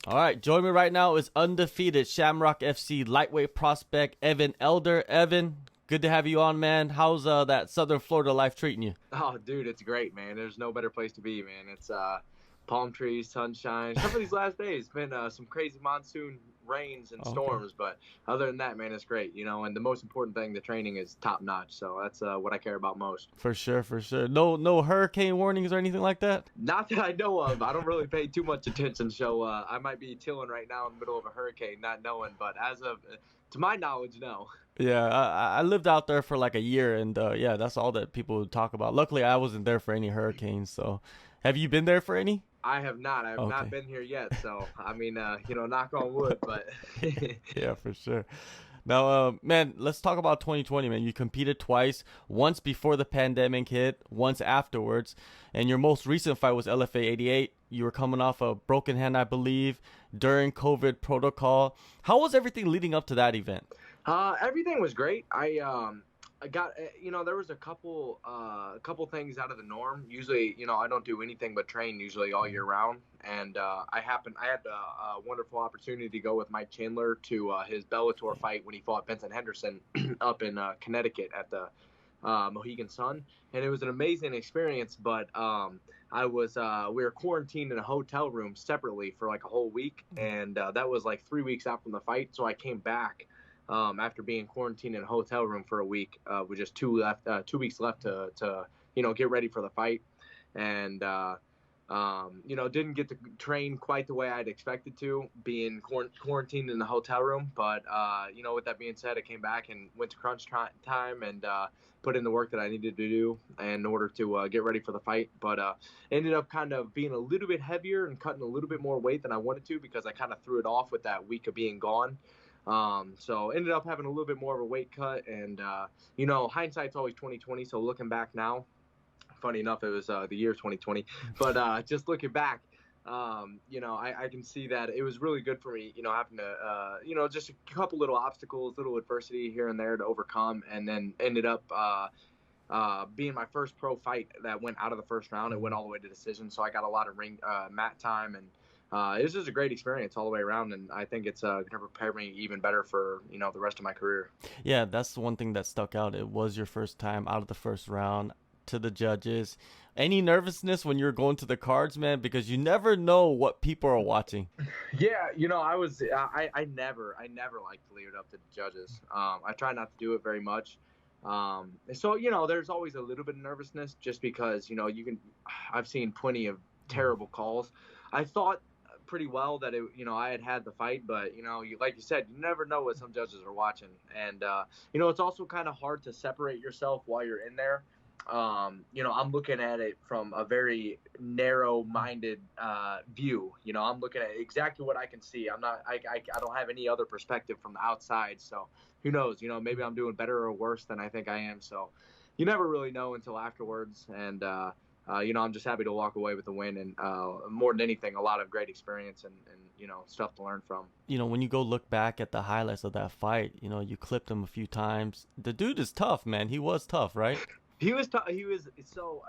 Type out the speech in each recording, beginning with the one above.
All right, join me right now is undefeated Shamrock FC lightweight prospect Evan Elder. Evan, good to have you on, man. How's that Southern Florida life treating you? Oh, dude, it's great, man. There's no better place to be, man. It's palm trees, sunshine. Some of these last days been some crazy monsoon rains and Okay. storms, but other than that, man, it's great, And the most important thing, the training is top notch. So that's what I care about most. For sure, for sure. No hurricane warnings or anything like that? Not that I know of. I don't really pay too much attention, so I might be chilling right now in the middle of a hurricane, not knowing. But as of to my knowledge, no. Yeah, I lived out there for like a year, and yeah, that's all that people would talk about. Luckily, I wasn't there for any hurricanes. So, have you been there for any? I have not. I have not Okay. been here yet. So I mean, knock on wood, but. Yeah, for sure. Now, man, let's talk about 2020, man. You competed twice, once before the pandemic hit, once afterwards, and your most recent fight was LFA 88. You were coming off a broken hand, I believe, during COVID protocol. How was everything leading up to that event? Everything was great. I got there was a couple things out of the norm. Usually, I don't do anything but train usually all year round, and I had a wonderful opportunity to go with Mike Chandler to his Bellator fight when he fought Benson Henderson up in Connecticut at the Mohegan Sun, and it was an amazing experience. But we were quarantined in a hotel room separately for like a whole week, and that was like 3 weeks out from the fight. So I came back after being quarantined in a hotel room for a week, with just 2 weeks left to get ready for the fight, and didn't get to train quite the way I'd expected to, being quarantined in the hotel room. But with that being said, I came back and went to crunch time and put in the work that I needed to do in order to get ready for the fight. But ended up kind of being a little bit heavier and cutting a little bit more weight than I wanted to, because I kind of threw it off with that week of being gone. So ended up having a little bit more of a weight cut, and hindsight's always 2020. So looking back now, funny enough, it was the year 2020, but just looking back, I can see that it was really good for me, having to, just a couple little obstacles, little adversity here and there to overcome, and then ended up being my first pro fight that went out of the first round. It went all the way to decision, so I got a lot of ring mat time, and it was just a great experience all the way around, and I think it's going to prepare me even better for the rest of my career. Yeah, that's the one thing that stuck out. It was your first time out of the first round to the judges. Any nervousness when you're going to the cards, man? Because you never know what people are watching. Yeah, I never like to leave it up to the judges. I try not to do it very much. So there's always a little bit of nervousness, just because I've seen plenty of terrible calls. I thought pretty well that I had the fight, but like you said, you never know what some judges are watching, and it's also kind of hard to separate yourself while you're in there. I'm looking at it from a very narrow-minded view. I'm looking at exactly what I can see. I don't have any other perspective from the outside. So who knows? Maybe I'm doing better or worse than I think I am. So you never really know until afterwards. And I'm just happy to walk away with the win, and more than anything, a lot of great experience and stuff to learn from. When you go look back at the highlights of that fight, you clipped him a few times. The dude is tough, man. He was tough, right? He was so,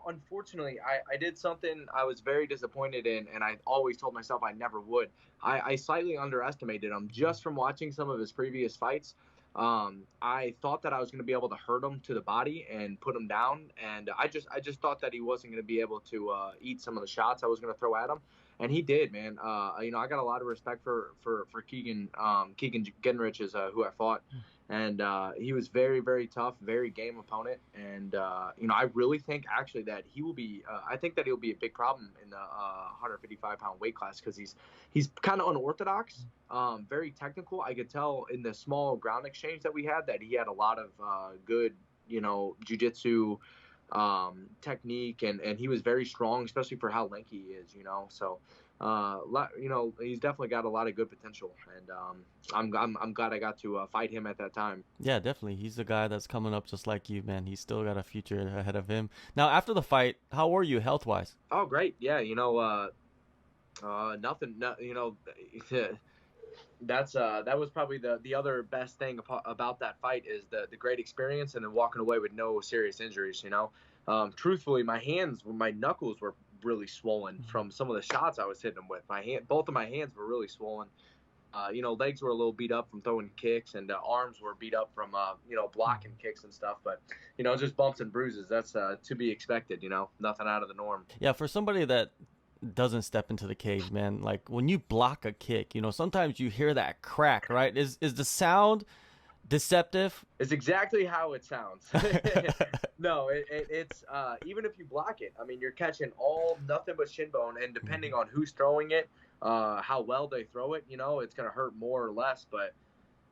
unfortunately, I did something I was very disappointed in, and I always told myself I never would. I slightly underestimated him just from watching some of his previous fights. I thought that I was going to be able to hurt him to the body and put him down, and I just thought that he wasn't going to be able to eat some of the shots I was going to throw at him, and he did, man. I got a lot of respect for Keegan Genrich is who I fought. And he was very, very tough, very game opponent. And, I really think actually that he will be I think that he'll be a big problem in the 155-pound weight class, because he's kind of unorthodox, very technical. I could tell in the small ground exchange that we had that he had a lot of good, jiu-jitsu technique, and he was very strong, especially for how lanky he is, So he's definitely got a lot of good potential, and I'm glad I got to fight him at that time. Yeah, definitely. He's a guy that's coming up just like you, man. He's still got a future ahead of him. Now, after the fight, how were you health-wise? Oh, great. Yeah, nothing. That was probably the other best thing about that fight, is the great experience, and then walking away with no serious injuries. Truthfully, my knuckles were really swollen from some of the shots I was hitting him with. Both of my hands were really swollen. Legs were a little beat up from throwing kicks, and arms were beat up from, blocking kicks and stuff. But, just bumps and bruises. That's to be expected, nothing out of the norm. Yeah, for somebody that doesn't step into the cage, man, like when you block a kick, sometimes you hear that crack, right? Is the sound deceptive? It's exactly how it sounds. No, it's even if you block it, I mean, you're catching nothing but shin bone, and depending on who's throwing it, how well they throw it, it's gonna hurt more or less. But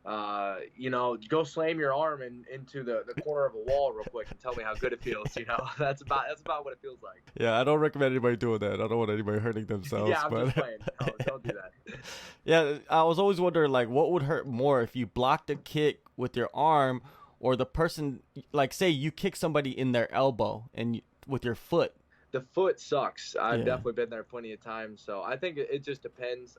go slam your arm into the corner of a wall real quick and tell me how good it feels. That's about what it feels like. Yeah, I don't recommend anybody doing that. I don't want anybody hurting themselves. Yeah, I'm just playing. No, don't do that. Yeah, I was always wondering, like, what would hurt more, if you blocked a kick with your arm, or the person, like, say you kick somebody in their elbow and with your foot. The foot sucks. I've definitely been there plenty of times. So I think it just depends.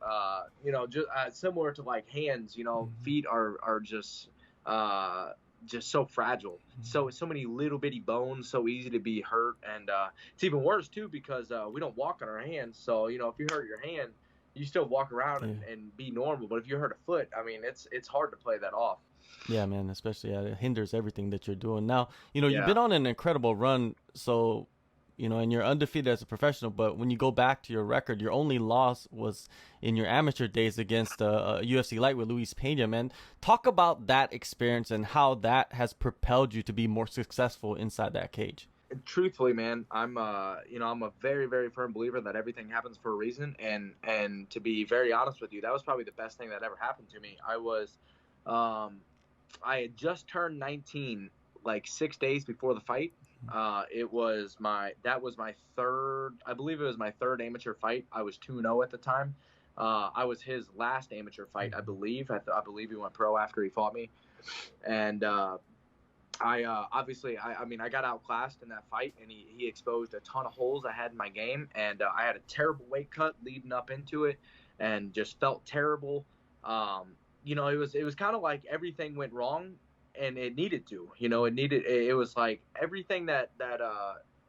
Just similar to like hands. Feet are just so fragile. So many little bitty bones, so easy to be hurt, and it's even worse too because we don't walk on our hands. So if you hurt your hand, you still walk around and be normal. But if you hurt a foot, I mean, it's hard to play that off. Yeah, man, especially it hinders everything that you're doing. Now, you've been on an incredible run, so, and you're undefeated as a professional, but when you go back to your record, your only loss was in your amateur days against a UFC lightweight, Luis Pena, man. Talk about that experience and how that has propelled you to be more successful inside that cage. Truthfully, man, I'm a very, very firm believer that everything happens for a reason, and to be very honest with you, that was probably the best thing that ever happened to me. I had just turned 19 like 6 days before the fight. That was my third, I believe it was my third amateur fight. I was 2-0 at the time. I was his last amateur fight, I believe. I believe he went pro after he fought me. And I got outclassed in that fight, and he exposed a ton of holes I had in my game, and I had a terrible weight cut leading up into it, and just felt terrible. It was kind of like everything went wrong, and it needed to. It was like everything that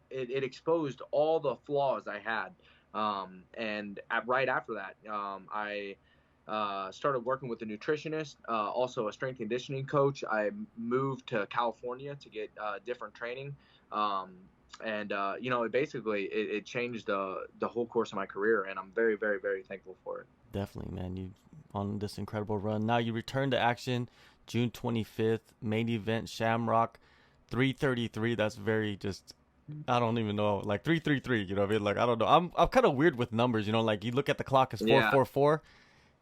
it exposed all the flaws I had. Right after that, I started working with a nutritionist, also a strength and conditioning coach. I moved to California to get different training. It changed the whole course of my career, and I'm very, very, very thankful for it. Definitely, man. You on this incredible run. Now you return to action June 25th, main event, Shamrock, 333. That's very just, I don't even know, like 333, you know what I mean? Like, I don't know. I'm kind of weird with numbers, like you look at the clock, it's 444.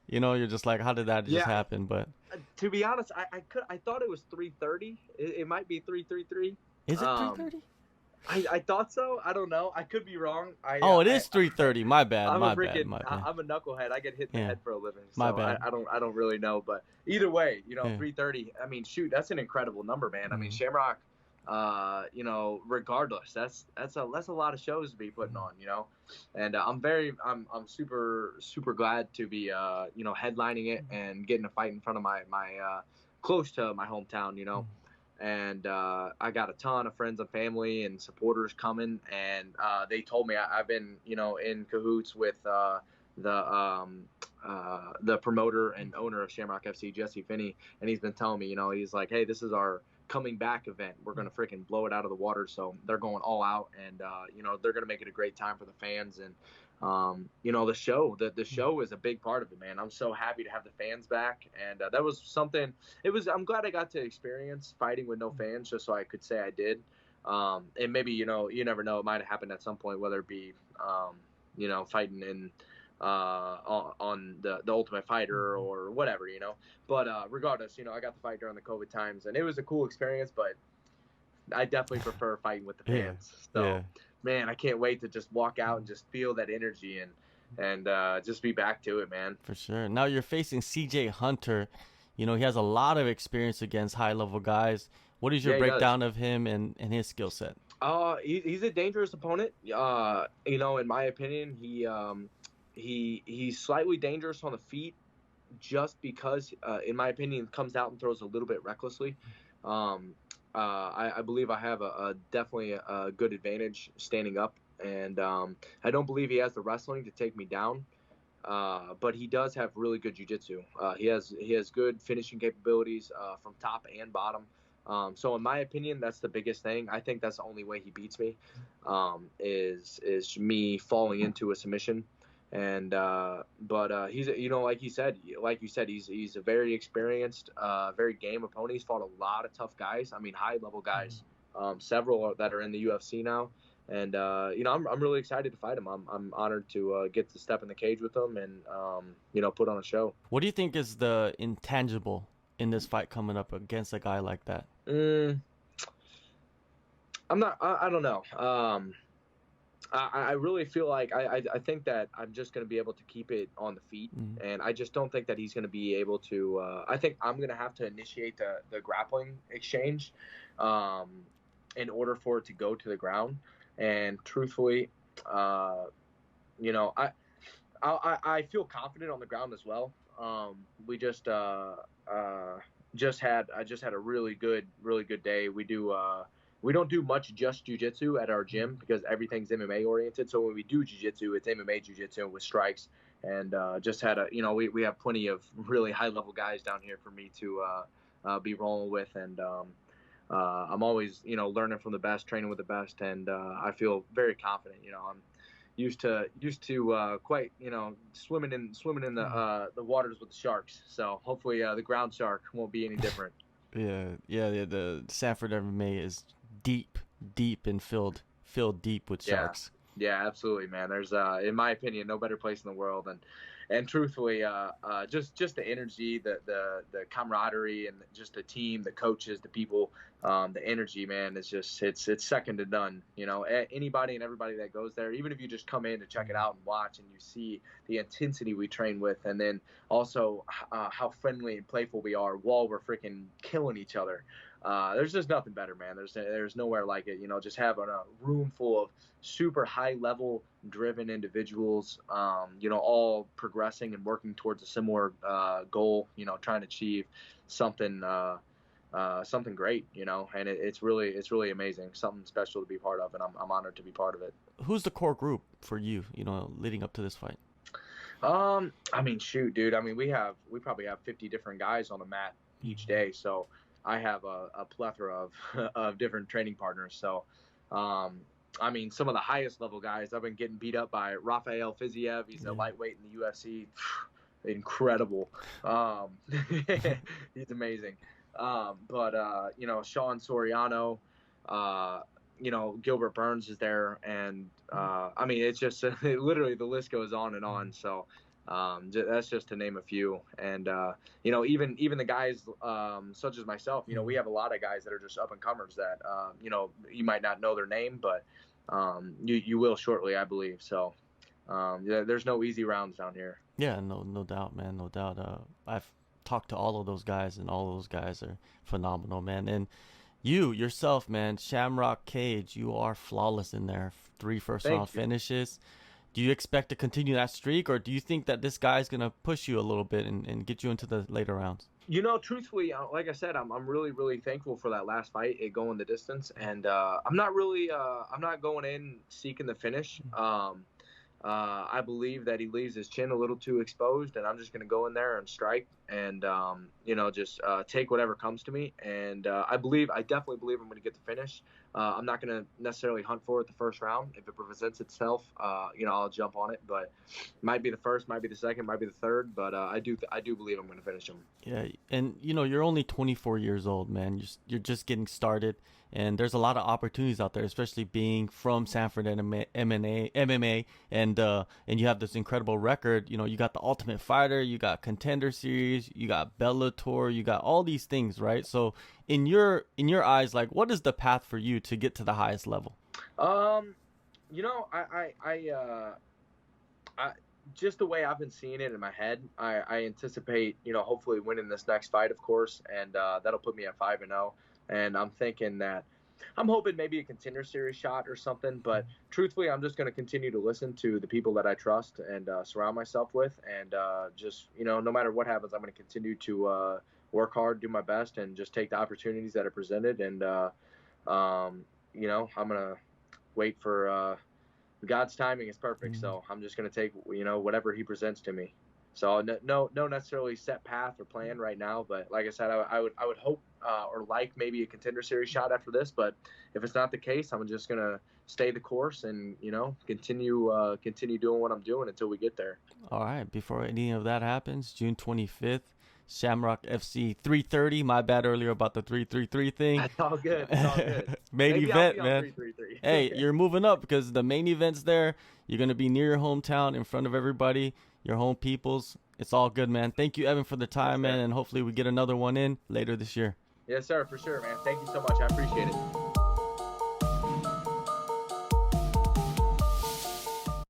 You're just like, how did that just happen? But to be honest, I thought it was 330. It might be 333. Is it 330? I thought so. I don't know. I could be wrong. It is 3:30. My bad. I'm a knucklehead. I get hit in the head for a living. So my bad. I don't really know. But either way, 3:30. I mean, shoot, that's an incredible number, man. I mean, Shamrock. Regardless, that's a lot of shows to be putting on. And I'm super glad to be headlining it and getting a fight in front of my close to my hometown. And I got a ton of friends and family and supporters coming, and they told me I've been in cahoots with the promoter and owner of Shamrock FC, Jesse Finney, and he's been telling me, he's like, hey, this is our coming back event. We're gonna freaking blow it out of the water. So they're going all out, and they're gonna make it a great time for the fans. And the show is a big part of it, man. I'm so happy to have the fans back, and that was something. I'm glad I got to experience fighting with no fans, just so I could say I did. And maybe you never know, it might have happened at some point, whether it be fighting in on the Ultimate Fighter or whatever, but regardless, I got the fight during the COVID times, and it was a cool experience, but I definitely prefer fighting with the fans. Man, I can't wait to just walk out and just feel that energy and just be back to it, man. For sure. Now you're facing CJay Hunter. He has a lot of experience against high-level guys. What is your breakdown of him and his skill set? He's a dangerous opponent. In my opinion, he's slightly dangerous on the feet, just because, in my opinion, comes out and throws a little bit recklessly. I believe I have definitely a good advantage standing up and I don't believe he has the wrestling to take me down. But he does have really good jiu-jitsu. He has good finishing capabilities from top and bottom. So in my opinion, that's the biggest thing. I think that's the only way he beats me, is me falling into a submission. And but he's, like you said, he's a very experienced, very game opponent. He's fought a lot of tough guys. I mean, high level guys. Several that are in the UFC now. And I'm really excited to fight him. I'm honored to get to step in the cage with him and put on a show. What do you think is the intangible in this fight coming up against a guy like that? I'm not. I don't know. I really feel like I think that I'm just going to be able to keep it on the feet, and I just don't think that he's going to be able to. I think I'm going to have to initiate the grappling exchange, in order for it to go to the ground. And truthfully, I feel confident on the ground as well. We just had a really good day. We don't do much just jiu-jitsu at our gym because everything's MMA oriented. So when we do jiu-jitsu, it's MMA jiu-jitsu with strikes. And just had we have plenty of really high level guys down here for me to be rolling with. And I'm always, learning from the best, training with the best, and I feel very confident. I'm used to quite, swimming in the waters with the sharks. So hopefully the ground shark won't be any different. Yeah. The Sanford MMA is deep and filled deep with sharks. Yeah, absolutely, man. There's, in my opinion, no better place in the world, and truthfully, just the energy, the camaraderie, and just the team, the coaches, the people, the energy, man, it's second to none. Anybody and everybody that goes there, even if you just come in to check it out and watch, and you see the intensity we train with, and then also how friendly and playful we are while we're freaking killing each other. There's just nothing better, man. There's nowhere like it. Just having a room full of super high level driven individuals, all progressing and working towards a similar goal, trying to achieve something great, and it's really amazing, something special to be part of, and I'm honored to be part of it. Who's the core group for you, leading up to this fight? I mean, shoot, dude. I mean, we probably have 50 different guys on the mat each day, so I have a plethora of different training partners. So, I mean, some of the highest level guys, I've been getting beat up by Rafael Fiziev. He's a lightweight in the UFC. Incredible. He's amazing. But Sean Soriano, Gilbert Burns is there. And, I mean, it's just literally the list goes on and on. So, that's just to name a few. And even the guys such as myself, we have a lot of guys that are just up and comers that you might not know their name, but you will shortly, I believe. So there's no easy rounds down here. Yeah, no doubt, man, no doubt. I've talked to all of those guys, and all of those guys are phenomenal, man. And you yourself, man, Shamrock Cage, you are flawless in there. 3 first-round finishes. Do you expect to continue that streak, or do you think that this guy's going to push you a little bit and get you into the later rounds? Truthfully, like I said, I'm really, really thankful for that last fight, it going the distance. And I'm not going in seeking the finish. I believe that he leaves his chin a little too exposed, and I'm just going to go in there and strike and, just take whatever comes to me. And I definitely believe I'm going to get the finish. I'm not going to necessarily hunt for it the first round. If it presents itself, I'll jump on it. But might be the first, might be the second, might be the third. But I do believe I'm going to finish him. Yeah, and you're only 24 years old, man. You're just getting started, and there's a lot of opportunities out there, especially being from Sanford MMA, and you have this incredible record. You got the Ultimate Fighter, you got Contender Series, you got Bellator, you got all these things, right? So in your eyes, like, what is the path for you to get to the highest level? I just the way I've been seeing it in my head, I anticipate, hopefully winning this next fight, of course, and that'll put me at 5-0. And I'm hoping maybe a Contender Series shot or something. But truthfully, I'm just going to continue to listen to the people that I trust and surround myself with. And just, no matter what happens, I'm going to continue to work hard, do my best, and just take the opportunities that are presented. And, I'm going to wait for God's timing is perfect. So I'm just gonna take whatever He presents to me. So no necessarily set path or plan right now, but like I said, I would hope or like maybe a Contender Series shot after this. But if it's not the case, I'm just gonna stay the course and continue doing what I'm doing until we get there. All right. Before any of that happens, June 25th, Shamrock FC 3:30. My bad earlier about the 333 thing. It's all good. It's all good. Main Maybe event, I'll be on man. 333. Hey, you're moving up because the main event's there. You're gonna be near your hometown, in front of everybody, your home peoples. It's all good, man. Thank you, Evan, for the time, man, and hopefully we get another one in later this year. Yes, sir, for sure, man. Thank you so much. I appreciate it.